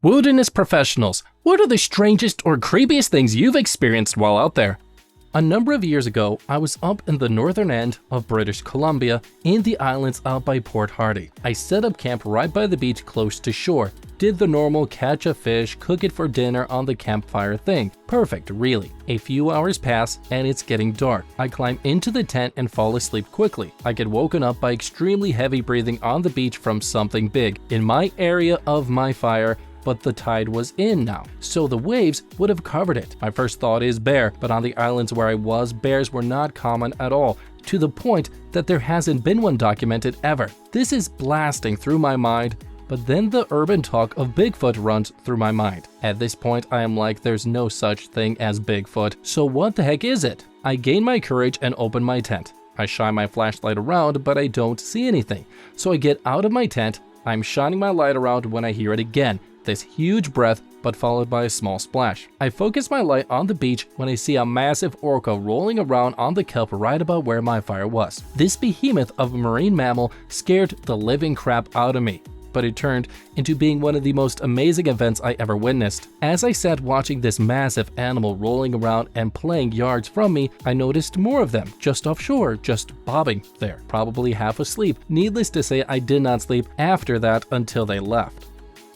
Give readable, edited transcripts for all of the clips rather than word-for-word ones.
Wilderness professionals, what are the strangest or creepiest things you've experienced while out there? A number of years ago, I was up in the northern end of British Columbia in the islands out by Port Hardy. I set up camp right by the beach close to shore. Did the normal catch a fish, cook it for dinner on the campfire thing. Perfect, really. A few hours pass and it's getting dark. I climb into the tent and fall asleep quickly. I get woken up by extremely heavy breathing on the beach from something big in my area of my fire, but the tide was in now, so the waves would have covered it. My first thought is bear, but on the islands where I was, bears were not common at all, to the point that there hasn't been one documented ever. This is blasting through my mind, but then the urban talk of Bigfoot runs through my mind. At this point, I am like, there's no such thing as Bigfoot, so what the heck is it? I gain my courage and open my tent. I shine my flashlight around, but I don't see anything. So I get out of my tent, I'm shining my light around when I hear it again. This huge breath, but followed by a small splash. I focus my light on the beach when I see a massive orca rolling around on the kelp right about where my fire was. This behemoth of a marine mammal scared the living crap out of me, but it turned into being one of the most amazing events I ever witnessed. As I sat watching this massive animal rolling around and playing yards from me, I noticed more of them just offshore, just bobbing there, probably half asleep. Needless to say, I did not sleep after that until they left.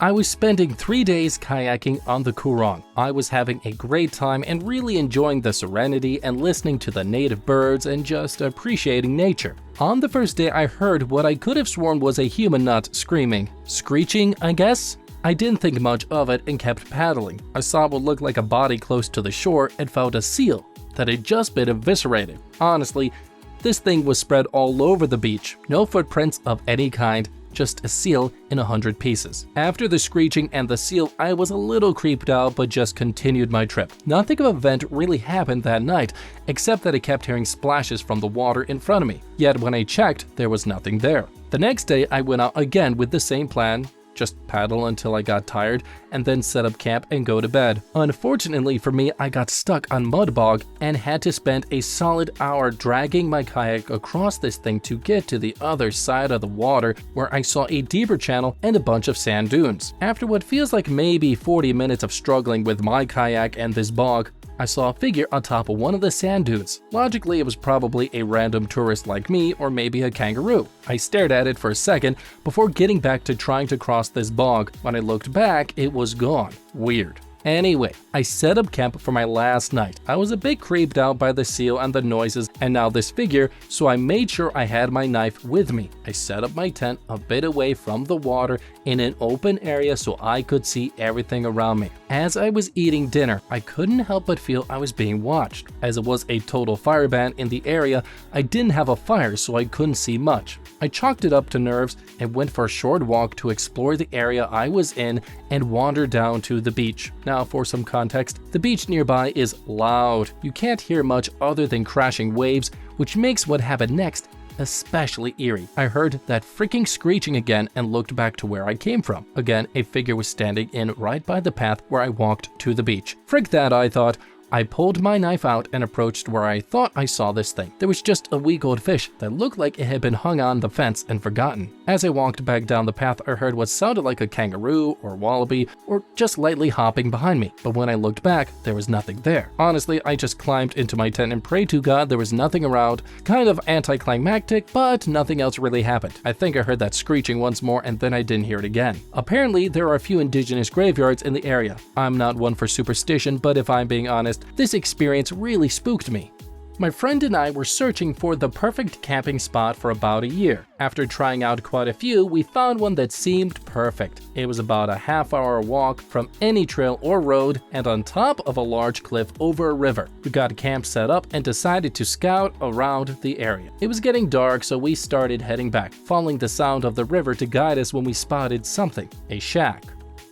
I was spending 3 days kayaking on the Coorong. I was having a great time and really enjoying the serenity and listening to the native birds and just appreciating nature. On the first day, I heard what I could have sworn was a human nut screaming. Screeching, I guess? I didn't think much of it and kept paddling. I saw what looked like a body close to the shore and found a seal that had just been eviscerated. Honestly, this thing was spread all over the beach. No footprints of any kind. Just a seal in 100 pieces. After the screeching and the seal, I was a little creeped out but just continued my trip. Nothing of event really happened that night, except that I kept hearing splashes from the water in front of me. Yet when I checked, there was nothing there. The next day, I went out again with the same plan. Just paddle until I got tired and then set up camp and go to bed. Unfortunately for me, I got stuck on mud bog and had to spend a solid hour dragging my kayak across this thing to get to the other side of the water, where I saw a deeper channel and a bunch of sand dunes. After what feels like maybe 40 minutes of struggling with my kayak and this bog, I saw a figure on top of one of the sand dunes. Logically, it was probably a random tourist like me, or maybe a kangaroo. I stared at it for a second before getting back to trying to cross this bog. When I looked back, it was gone. Weird. Anyway, I set up camp for my last night. I was a bit creeped out by the seal and the noises and now this figure, so I made sure I had my knife with me. I set up my tent a bit away from the water in an open area so I could see everything around me. As I was eating dinner, I couldn't help but feel I was being watched. As it was a total fire ban in the area, I didn't have a fire so I couldn't see much. I chalked it up to nerves and went for a short walk to explore the area I was in and wander down to the beach. Now, for some context, the beach nearby is loud. You can't hear much other than crashing waves, which makes what happened next especially eerie. I heard that freaking screeching again and looked back to where I came from. Again, a figure was standing in right by the path where I walked to the beach. Frick that, I thought. I pulled my knife out and approached where I thought I saw this thing. There was just a week old fish that looked like it had been hung on the fence and forgotten. As I walked back down the path, I heard what sounded like a kangaroo or wallaby or just lightly hopping behind me. But when I looked back, there was nothing there. Honestly, I just climbed into my tent and prayed to God there was nothing around. Kind of anticlimactic, but nothing else really happened. I think I heard that screeching once more and then I didn't hear it again. Apparently, there are a few indigenous graveyards in the area. I'm not one for superstition, but if I'm being honest, this experience really spooked me. My friend and I were searching for the perfect camping spot for about a year. After trying out quite a few, we found one that seemed perfect. It was about a half-hour walk from any trail or road and on top of a large cliff over a river. We got camp set up and decided to scout around the area. It was getting dark, so we started heading back, following the sound of the river to guide us when we spotted something, a shack.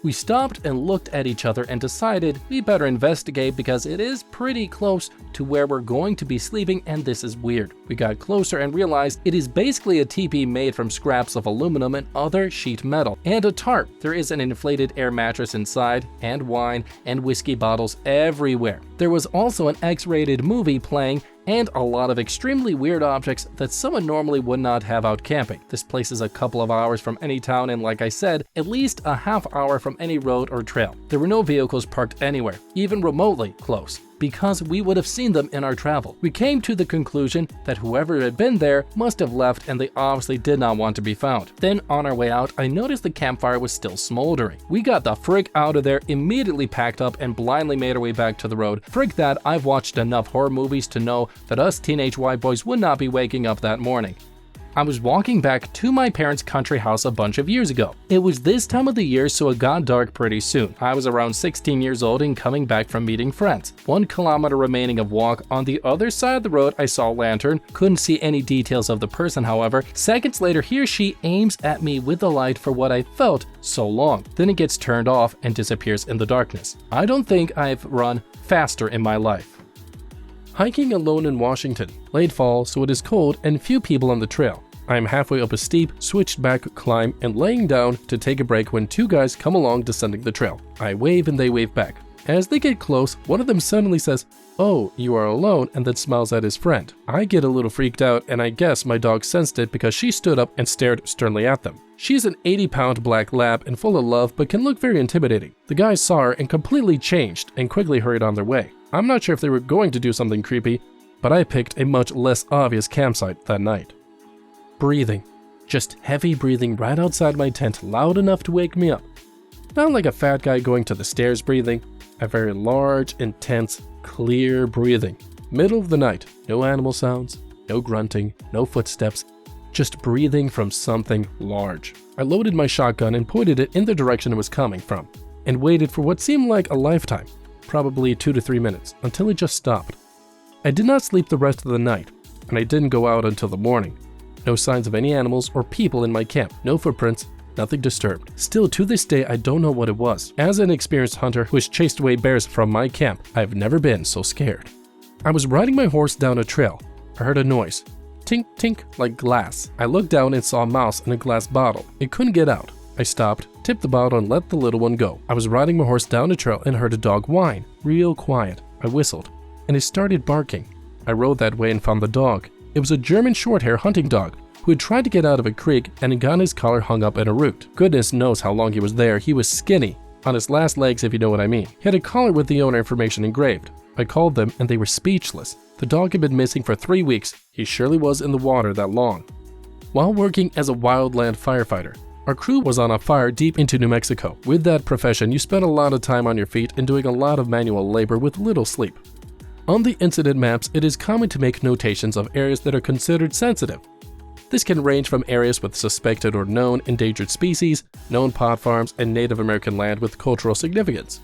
We stopped and looked at each other and decided we better investigate because it is pretty close to where we're going to be sleeping and this is weird. We got closer and realized it is basically a teepee made from scraps of aluminum and other sheet metal and a tarp. There is an inflated air mattress inside and wine and whiskey bottles everywhere. There was also an X-rated movie playing and a lot of extremely weird objects that someone normally would not have out camping. This place is a couple of hours from any town and, like I said, at least a half hour from any road or trail. There were no vehicles parked anywhere, even remotely close, because we would have seen them in our travel. We came to the conclusion that whoever had been there must have left and they obviously did not want to be found. Then on our way out, I noticed the campfire was still smoldering. We got the frick out of there, immediately packed up and blindly made our way back to the road. Frick that, I've watched enough horror movies to know that us teenage white boys would not be waking up that morning. I was walking back to my parents' country house a bunch of years ago. It was this time of the year, so it got dark pretty soon. I was around 16 years old and coming back from meeting friends. 1 kilometer remaining of walk. On the other side of the road, I saw a lantern. Couldn't see any details of the person, however. Seconds later, he or she aims at me with the light for what I felt so long. Then it gets turned off and disappears in the darkness. I don't think I've run faster in my life. Hiking alone in Washington. Late fall, so it is cold and few people on the trail. I am halfway up a steep, switched back climb and laying down to take a break when 2 guys come along descending the trail. I wave and they wave back. As they get close, one of them suddenly says, "Oh, you are alone," and then smiles at his friend. I get a little freaked out and I guess my dog sensed it because she stood up and stared sternly at them. She's an 80-pound black lab and full of love but can look very intimidating. The guys saw her and completely changed and quickly hurried on their way. I'm not sure if they were going to do something creepy, but I picked a much less obvious campsite that night. Breathing. Just heavy breathing right outside my tent, loud enough to wake me up. Not like a fat guy going to the stairs breathing, a very large, intense, clear breathing. Middle of the night, no animal sounds, no grunting, no footsteps, just breathing from something large. I loaded my shotgun and pointed it in the direction it was coming from, and waited for what seemed like a lifetime, probably 2 to 3 minutes, until it just stopped. I did not sleep the rest of the night, and I didn't go out until the morning. No signs of any animals or people in my camp, no footprints, nothing disturbed. Still, to this day, I don't know what it was. As an experienced hunter who has chased away bears from my camp, I have never been so scared. I was riding my horse down a trail. I heard a noise. Tink, tink, like glass. I looked down and saw a mouse in a glass bottle. It couldn't get out. I stopped, tipped the bottle and let the little one go. I was riding my horse down a trail and heard a dog whine, real quiet. I whistled, and it started barking. I rode that way and found the dog. It was a German short-hair hunting dog who had tried to get out of a creek and had gotten his collar hung up in a root. Goodness knows how long he was there. He was skinny, on his last legs if you know what I mean. He had a collar with the owner information engraved. I called them and they were speechless. The dog had been missing for 3 weeks. He surely was in the water that long. While working as a wildland firefighter, our crew was on a fire deep into New Mexico. With that profession, you spend a lot of time on your feet and doing a lot of manual labor with little sleep. On the incident maps, it is common to make notations of areas that are considered sensitive. This can range from areas with suspected or known endangered species, known pot farms, and Native American land with cultural significance.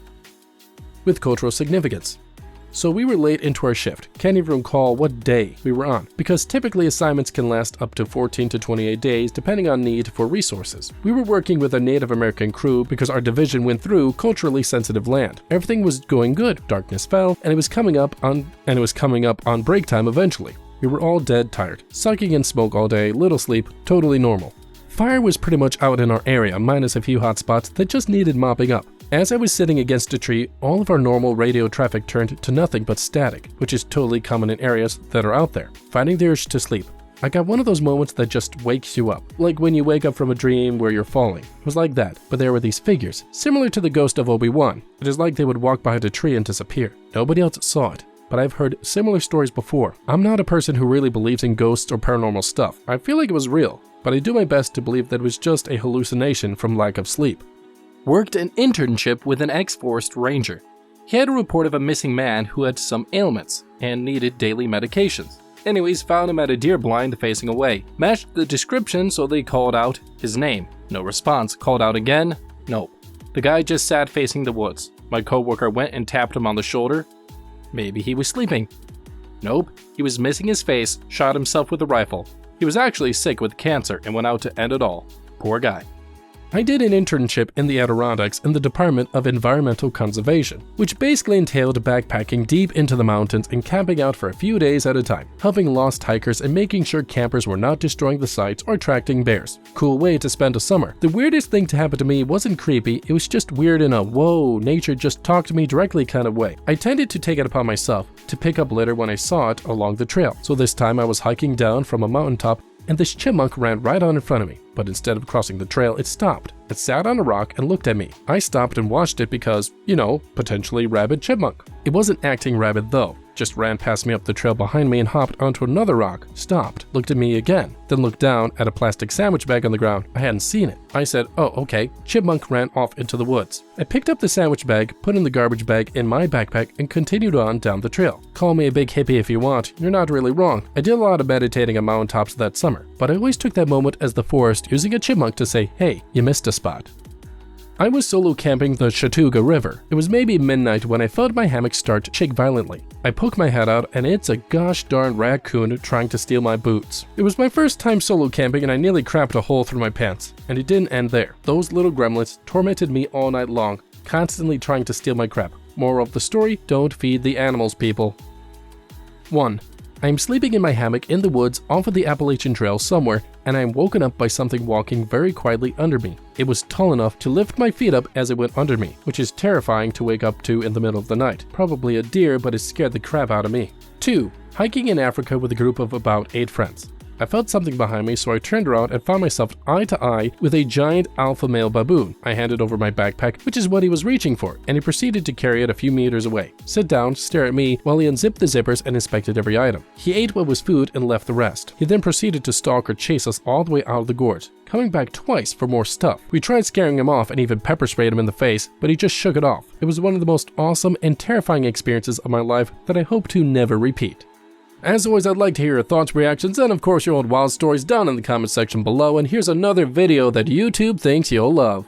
So we were late into our shift. Can't even recall what day we were on, because typically assignments can last up to 14 to 28 days depending on need for resources. We were working with a Native American crew because our division went through culturally sensitive land. Everything was going good, darkness fell, and it was coming up on break time eventually. We were all dead tired, sucking in smoke all day, little sleep, totally normal. Fire was pretty much out in our area, minus a few hot spots that just needed mopping up. As I was sitting against a tree, all of our normal radio traffic turned to nothing but static, which is totally common in areas that are out there. Finding the urge to sleep. I got one of those moments that just wakes you up, like when you wake up from a dream where you're falling. It was like that, but there were these figures, similar to the ghost of Obi-Wan. It is like they would walk behind a tree and disappear. Nobody else saw it, but I've heard similar stories before. I'm not a person who really believes in ghosts or paranormal stuff. I feel like it was real, but I do my best to believe that it was just a hallucination from lack of sleep. Worked an internship with an ex-forest ranger. He had a report of a missing man who had some ailments and needed daily medications. Anyways, found him at a deer blind facing away. Matched the description, so they called out his name. No response. Called out again. Nope. The guy just sat facing the woods. My coworker went and tapped him on the shoulder. Maybe he was sleeping. Nope. He was missing his face, shot himself with a rifle. He was actually sick with cancer and went out to end it all. Poor guy. I did an internship in the Adirondacks in the Department of Environmental Conservation, which basically entailed backpacking deep into the mountains and camping out for a few days at a time, helping lost hikers and making sure campers were not destroying the sites or attracting bears. Cool way to spend a summer. The weirdest thing to happen to me wasn't creepy, it was just weird in a whoa, nature just talked to me directly kind of way. I tended to take it upon myself to pick up litter when I saw it along the trail. So this time I was hiking down from a mountaintop and this chipmunk ran right on in front of me, but instead of crossing the trail, it stopped. It sat on a rock and looked at me. I stopped and watched it because, you know, potentially rabid chipmunk. It wasn't acting rabid though, just ran past me up the trail behind me and hopped onto another rock, stopped, looked at me again, then looked down at a plastic sandwich bag on the ground. I hadn't seen it. I said, oh, okay. Chipmunk ran off into the woods. I picked up the sandwich bag, put in the garbage bag in my backpack, and continued on down the trail. Call me a big hippie if you want, you're not really wrong. I did a lot of meditating on mountaintops that summer, but I always took that moment as the forest using a chipmunk to say, hey, you missed a spot. I was solo camping the Chattooga River. It was maybe midnight when I felt my hammock start to shake violently. I poke my head out and it's a gosh darn raccoon trying to steal my boots. It was my first time solo camping and I nearly crapped a hole through my pants. And it didn't end there. Those little gremlins tormented me all night long, constantly trying to steal my crap. Moral of the story, don't feed the animals, people. 1. I am sleeping in my hammock in the woods off of the Appalachian Trail somewhere, and I am woken up by something walking very quietly under me. It was tall enough to lift my feet up as it went under me, which is terrifying to wake up to in the middle of the night. Probably a deer, but it scared the crap out of me. 2. Hiking in Africa with a group of about 8 friends. I felt something behind me, so I turned around and found myself eye to eye with a giant alpha male baboon. I handed over my backpack, which is what he was reaching for, and he proceeded to carry it a few meters away, sit down, stare at me while he unzipped the zippers and inspected every item. He ate what was food and left the rest. He then proceeded to stalk or chase us all the way out of the gorge, coming back twice for more stuff. We tried scaring him off and even pepper sprayed him in the face, but he just shook it off. It was one of the most awesome and terrifying experiences of my life that I hope to never repeat. As always, I'd like to hear your thoughts, reactions, and of course your old wild stories down in the comment section below, and here's another video that YouTube thinks you'll love.